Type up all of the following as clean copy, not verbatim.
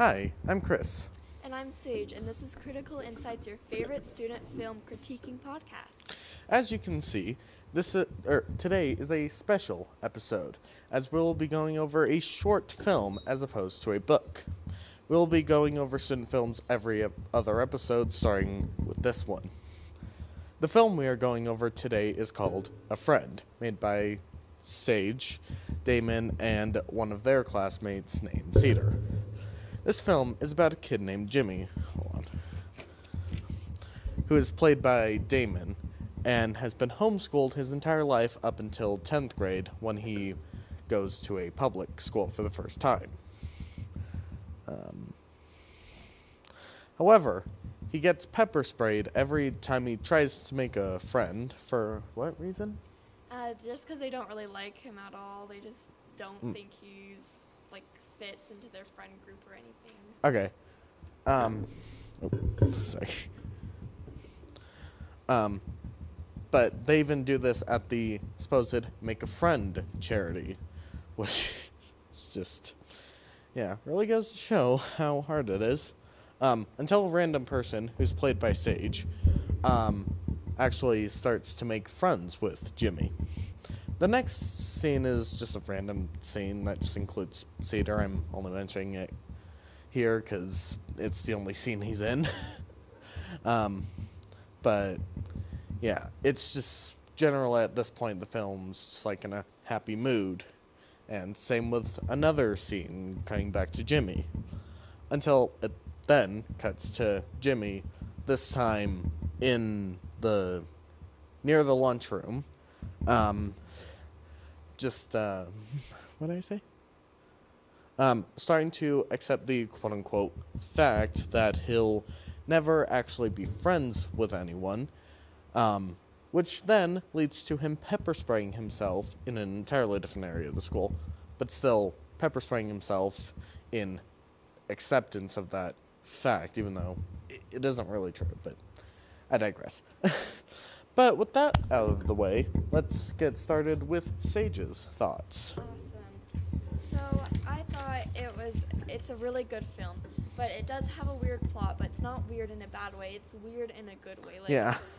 Hi, I'm Chris. And I'm Sage, and this is Critical Insights, your favorite student film critiquing podcast. As you can see, today is a special episode, as we'll be going over a short film as opposed to a book. We'll be going over student films every other episode, starting with this one. The film we are going over today is called A Friend, made by Sage, Damon, and one of their classmates named Cedar. This film is about a kid named Jimmy, who is played by Damon, and has been homeschooled his entire life up until 10th grade when he goes to a public school for the first time. However, he gets pepper sprayed every time he tries to make a friend. For what reason? Just because they don't really like him at all. They just don't think he's, fits into their friend group or anything. Okay. Sorry. But they even do this at the supposed Make a Friend charity, which is just, really goes to show how hard it is. Until a random person, who's played by Sage, actually starts to make friends with Jimmy. The next scene is just a random scene that just includes Cedar. I'm only mentioning it here because it's the only scene he's in. But yeah, it's just general at this point. The film's just in a happy mood, and same with another scene coming back to Jimmy, until it then cuts to Jimmy, this time in the near the lunchroom. What did I say? Starting to accept the quote-unquote fact that he'll never actually be friends with anyone, which then leads to him pepper spraying himself in an entirely different area of the school, but still pepper spraying himself in acceptance of that fact, even though it isn't really true, but I digress. But with that out of the way, let's get started with Sage's thoughts. Awesome. So I thought it's a really good film, but it does have a weird plot, but it's not weird in a bad way. It's weird in a good way.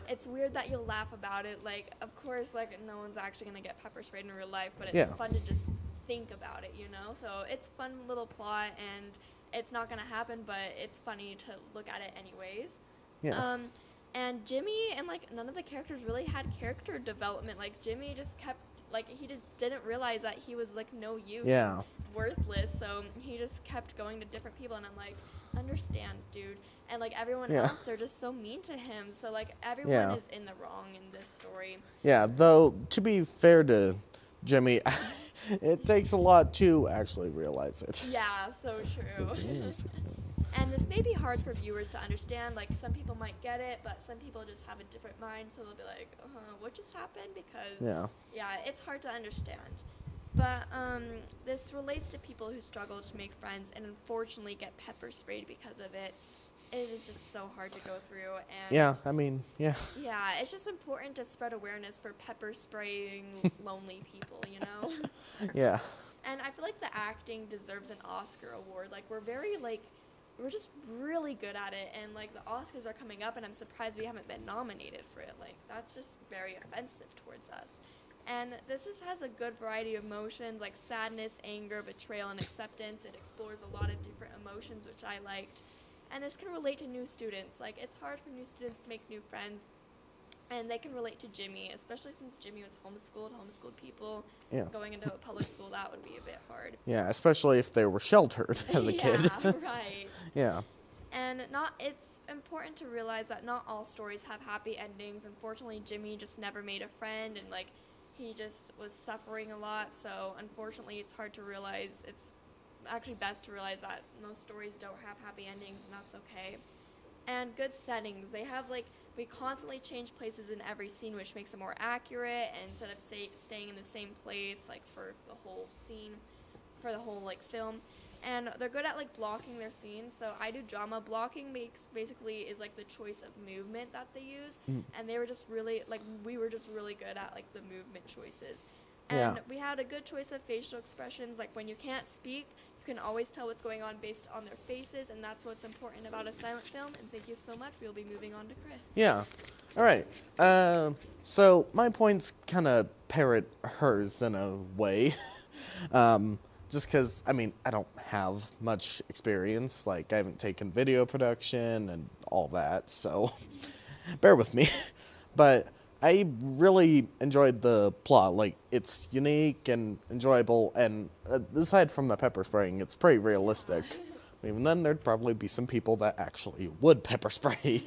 It's weird that you'll laugh about it. Of course, no one's actually going to get pepper sprayed in real life, but it's fun to just think about it, So it's fun little plot, and it's not going to happen, but it's funny to look at it anyways. Yeah. And Jimmy and, none of the characters really had character development. Jimmy just kept, he just didn't realize that he was, no use. Yeah. Worthless, so he just kept going to different people, and I'm like, understand, dude. And, everyone else, they're just so mean to him. So, everyone is in the wrong in this story. Yeah, though, to be fair to Jimmy, it takes a lot to actually realize it. Yeah, so true. And this may be hard for viewers to understand. Some people might get it, but some people just have a different mind, so they'll be like, what just happened? Because, it's hard to understand. But this relates to people who struggle to make friends and unfortunately get pepper sprayed because of it. It is just so hard to go through. And Yeah, it's just important to spread awareness for pepper spraying lonely people, Yeah. And I feel like the acting deserves an Oscar award. We're just really good at it, and the Oscars are coming up, and I'm surprised we haven't been nominated for it. That's just very offensive towards us. And this just has a good variety of emotions, like sadness, anger, betrayal, and acceptance. It explores a lot of different emotions, which I liked. And this can relate to new students. It's hard for new students to make new friends, and they can relate to Jimmy, especially since Jimmy was homeschooled people. Yeah. Going into a public school, that would be a bit hard. Yeah, especially if they were sheltered as a kid. Yeah, right. Yeah. And it's important to realize that not all stories have happy endings. Unfortunately, Jimmy just never made a friend, and he just was suffering a lot. So unfortunately, it's hard to realize. It's actually best to realize that most stories don't have happy endings, and that's okay. And good settings. They have we constantly change places in every scene, which makes it more accurate. And instead of staying in the same place for the whole scene, for the whole film. And they're good at blocking their scenes. So I do drama blocking. Basically is the choice of movement that they use. And they were just really we were just really good at the movement choices. Yeah. And we had a good choice of facial expressions. Like when you can't speak, you can always tell what's going on based on their faces, and that's what's important about a silent film. And thank you so much. We'll be moving on to Chris. Yeah. All right. So my points kind of parrot hers in a way. Just because, I mean, I don't have much experience. Like, I haven't taken video production and all that, so bear with me. But I really enjoyed the plot. Like, it's unique and enjoyable, and aside from the pepper spraying, it's pretty realistic. Even then, there'd probably be some people that actually would pepper spray.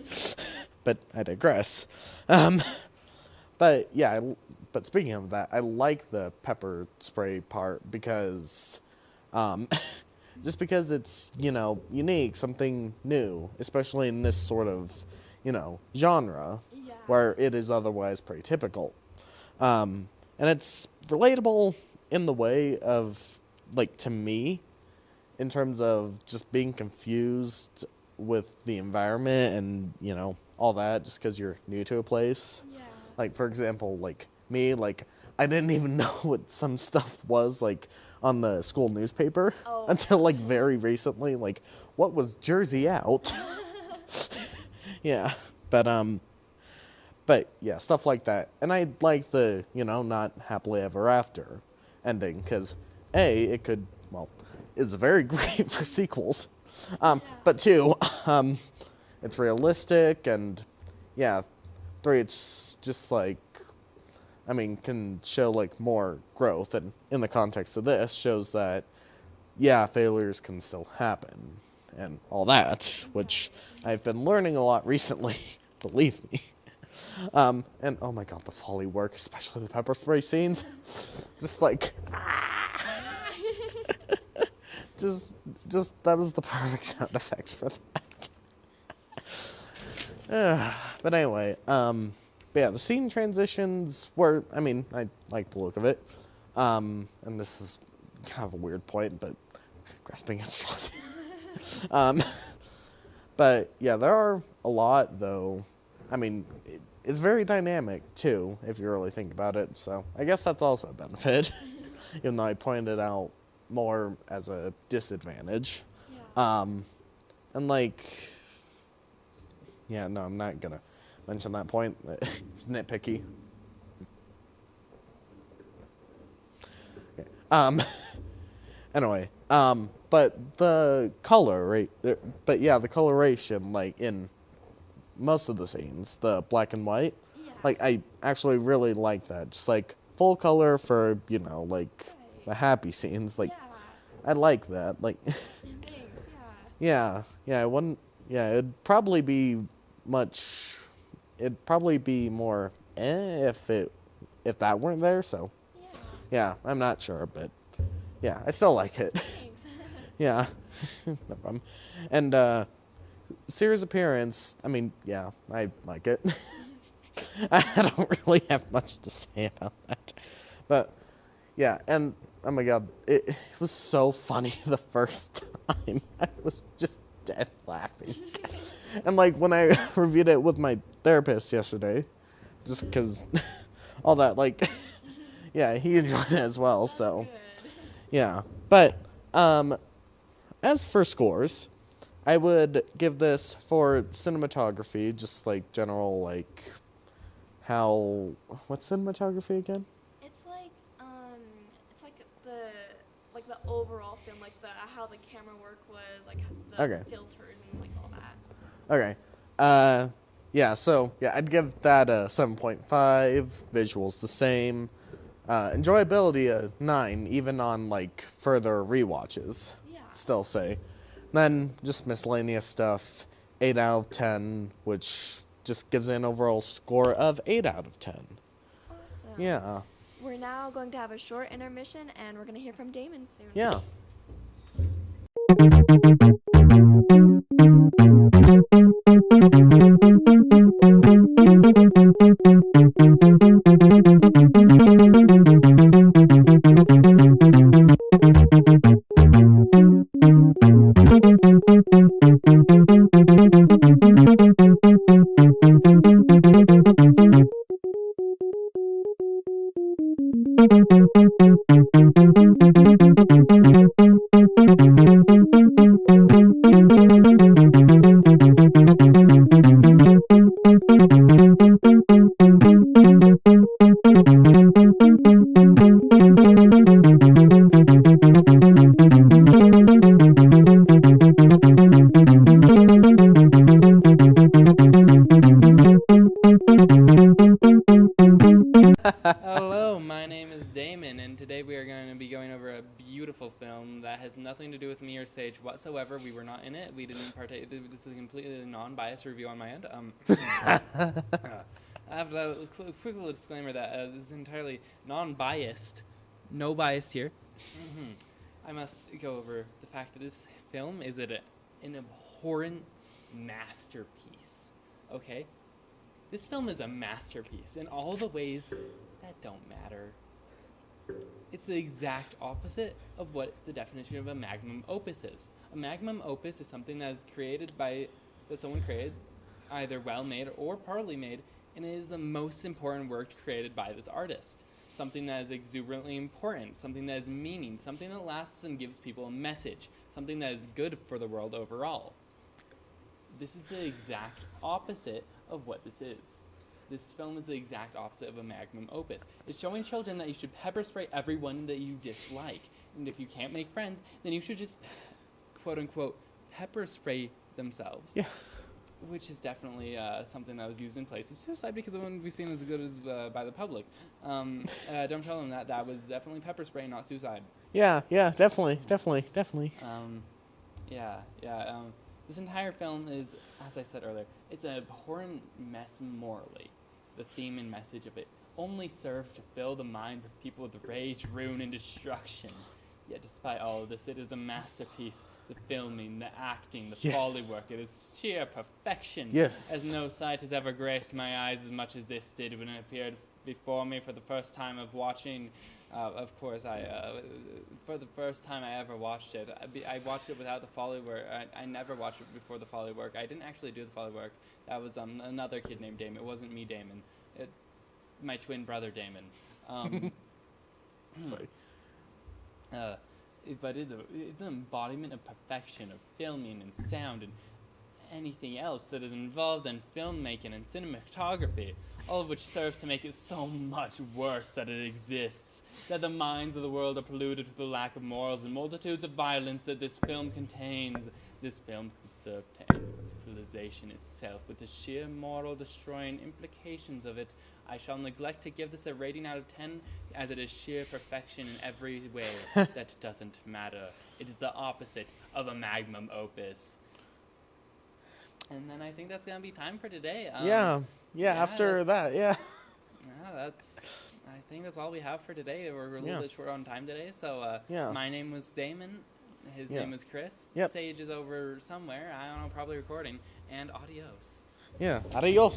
But I digress. But yeah, but speaking of that, I like the pepper spray part because, just because it's, unique, something new, especially in this sort of, genre, Yeah. where it is otherwise pretty typical. And it's relatable in the way of, like, to me, in terms of just being confused with the environment and, all that, just because you're new to a place. Yeah. Like, for example, like, me, like, I didn't even know what some stuff was, like, on the school newspaper until, like, very recently. Like, what was Jersey out? Yeah. But, yeah, stuff like that. And I like the, not happily ever after ending, because, A, it could, well, it's very great for sequels. But 2, it's realistic, and, yeah, 3, it's just like, I mean, can show like more growth, and in the context of this shows that, yeah, failures can still happen and all that, which I've been learning a lot recently, believe me. And oh my god, the Foley work, especially the pepper spray scenes, just like just that was the perfect sound effects for that. But anyway, but yeah, the scene transitions were, I mean, I like the look of it. And this is kind of a weird point, but grasping at straws. But yeah, there are a lot, though. I mean, it's very dynamic, too, if you really think about it. So I guess that's also a benefit, even though I pointed out more as a disadvantage. Yeah. And like, yeah, no, I'm not going to mention that point. It's nitpicky. Okay. Anyway, but the color, right? But yeah, the coloration, like in most of the scenes, the black and white, Yeah. like I actually really like that. Just like full color for, like the happy scenes. Like Yeah. I like that. Like Thanks. Yeah. yeah, it wouldn't. Yeah, it'd probably be much. It'd probably be more if that weren't there. So Yeah. yeah, I'm not sure, but yeah, I still like it. Thanks. Yeah, no problem. And Sierra's appearance, I mean, yeah, I like it. I don't really have much to say about that, but yeah, and oh my god, it was so funny the first time. I was just dead laughing. And like when I reviewed it with my therapist yesterday, just because all that, like, yeah, he enjoyed it as well. So Good. yeah, but as for scores, I would give this for cinematography, just like general, like what's cinematography again? It's like the overall film, like how the camera work was, like the Okay. filters and like all that. Okay. Yeah, so, yeah, I'd give that a 7.5. Visuals the same. Enjoyability a 9, even on, like, further rewatches. Yeah. Still say. Then, just miscellaneous stuff, 8 out of 10, which just gives it an overall score of 8 out of 10. Awesome. Yeah. We're now going to have a short intermission, and we're going to hear from Damon soon. Yeah. Hello, my name is Damon, and today we are going to be going over a beautiful film that has nothing to do with me or Sage whatsoever. We were not in it. We didn't partake. This is a completely non-biased review on my end. I have a quick little disclaimer that this is entirely non-biased. No bias here. I must go over the fact that this film is an abhorrent masterpiece. Okay? This film is a masterpiece in all the ways that don't matter. It's the exact opposite of what the definition of a magnum opus is. A magnum opus is something that is that someone created, either well made or poorly made, and it is the most important work created by this artist. Something that is exuberantly important, something that has meaning, something that lasts and gives people a message, something that is good for the world overall. This is the exact opposite of what this is. This film is the exact opposite of a magnum opus. It's showing children that you should pepper spray everyone that you dislike. And if you can't make friends, then you should just, quote unquote, pepper spray themselves. Yeah. Which is definitely something that was used in place of suicide because it wouldn't be seen as good as by the public. Don't tell them that. That was definitely pepper spray, not suicide. Yeah, definitely. This entire film is, as I said earlier, it's an abhorrent mess morally. The theme and message of it only serve to fill the minds of people with rage, ruin, and destruction. Yet despite all of this, it is a masterpiece. The filming, the acting, the Foley work, it is sheer perfection. Yes. As no sight has ever graced my eyes as much as this did when it appeared before me for the first time of watching. Of course, for the first time I ever watched it, I watched it without the Foley work. I never watched it before the Foley work. I didn't actually do the Foley work. That was another kid named Damon. It wasn't me, Damon. My twin brother, Damon. Sorry. But it's an embodiment of perfection, of filming and sound and anything else that is involved in filmmaking and cinematography, all of which serves to make it so much worse that it exists, that the minds of the world are polluted with the lack of morals and multitudes of violence that this film contains. This film could serve to end civilization itself with the sheer moral destroying implications of it. I shall neglect to give this a rating out of 10, as it is sheer perfection in every way that doesn't matter. It is the opposite of a magnum opus. And then I think that's going to be time for today. After that. I think that's all we have for today. We're a little bit short on time today. So my name was Damon. His name is Chris. Yep. Sage is over somewhere. I don't know, probably recording. And adios. Adios.